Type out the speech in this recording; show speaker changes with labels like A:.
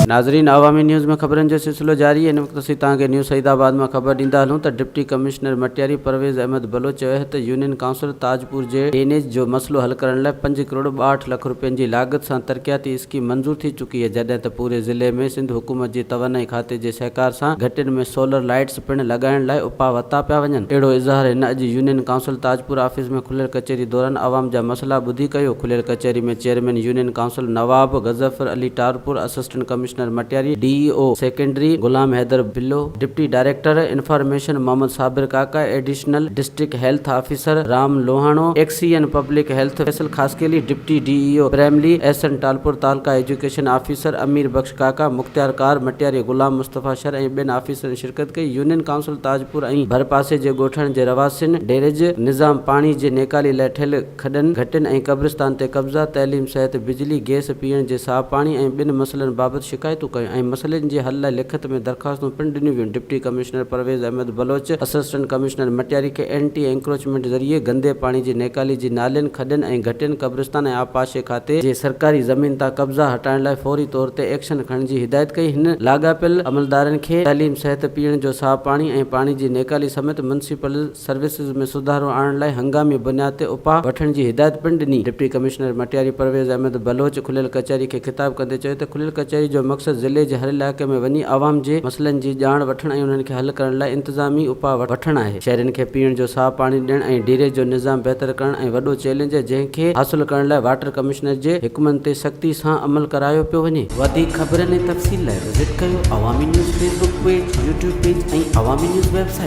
A: नाज़रीन, अवामी न्यूज़ में ख़बरनि जो सिलसिलो जारी है। इन वक्त असीं तव्हांखे न्यूज़ सईदाबाद में ख़बर ॾींदा हलूं त डिप्टी कमिश्नर मटियारी परवेज़ अहमद बलोच चयो है त यूनियन काउंसिल ताजपुर जे ड्रेनेज जो मसलो हल करण लाइ 5 करोड़ 62 लख रुपयनि जी लागत सां तरक़ियाती स्कीम मंज़ूर थी चुकी है, जॾहिं त पूरे ज़िले में सिंध हुकूमत जी तवानाई खाते जे सहकार सां घटियुनि में सोलर लाइट्स पिण लॻाइण लाइ उपा वरिता पिया वञनि। अहिड़ो इज़हार हिन अॼु यूनियन काउंसिल ताजपुर ऑफिस में खुलियल कचहरी दौरान आवाम जा मसला ॿुधी कयो। खुलियल कचहरी में chairman union council Nawab Ghazanfar Ali Talpur, assistant commissioner Matiari, DEO secondary Ghulam Haider Billo, deputy director information Muhammad Sabir Kaka, additional district health officer Ram Lohano, XEN public health Faisal Khaskheli, deputy DEO primary SN Talpur, taluka education officer Amir Bakhsh Kaka, मुख्तियार कार मटियारी, गुलाम मुस्तफ़ा शर ऐं ॿियनि ऑफिसरनि शिरकत कई। यूनियन काउंसिल ताजपुर ऐं भरपासे जे ॻोठनि जे रवासिन, डेरेज निज़ाम, पाणी जे नेकाली लाइ ठहियल खॾनि, घटियुनि ऐं क़ब्रिस्तान ते कब्ज़ा, तइलीम, सिहत, बिजली, गैस, पीअण जे साफ़ पाणी ऐं ॿिनि मसइलनि बाबति शिकायतूं कयूं ऐं मसइलनि जे हल लाइ लिखत में दरख़्वास्तूं पिणु ॾिनियूं वियूं। Deputy commissioner Parvez Ahmed Baloch assistant commissioner Matiari खे एंटी एंक्रोचमेंट ज़रिए गंदे पाणी जी नेकाली जी नालियुनि, खॾनि ऐं घटियुनि, क़ब्रिस्तान ऐं आबपाशे खाते जे सरकारी ज़मीन तां कब्ज़ा हटाइण लाइ फौरी तौर ते एक्शन खणण जी हिदायत कई। हिन लाॻापियल अमलदारनि खे तइलीम, सिहत, पीअण जो साफ़ पाणी ऐं पाणी जी नेकाली समेत म्युनिसिपल सर्विसिस में सुधारो आणण लाइ हंगामी बुनियाद ते उपा वठण जी हिदायत पिणु ॾिनी। डिप्टी कमिश्नर मटियारी परवेज़ अहमद बलोच खुलियल कचहरी खे ख़िताब कंदे चयो त खुलियल कचहरी जो मक़सदु ज़िले जे हर इलाइक़े में वञी आवाम जे मसइलनि जी ॼाण वठण ऐं उन्हनि खे हल करण लाइ इंतिज़ामी उपा वठण आहे। शहरनि खे पीअण जो साफ़ पाणी ॾियण ऐं ड्रेनेज जो निज़ाम बहितर करण ऐं वॾो चैलेंज आहे, जंहिंखे हासिल करण लाइ वाटर कमिश्नर जे हुकुमनि ते सख़्ती सां अमल करायो पियो वञे। वधीक ख़बरनि ऐं तफ़सील लाइ विज़िट कयो अवामी news Facebook page, YouTube page ऐं अवामी न्यूज़ वेबसाइट।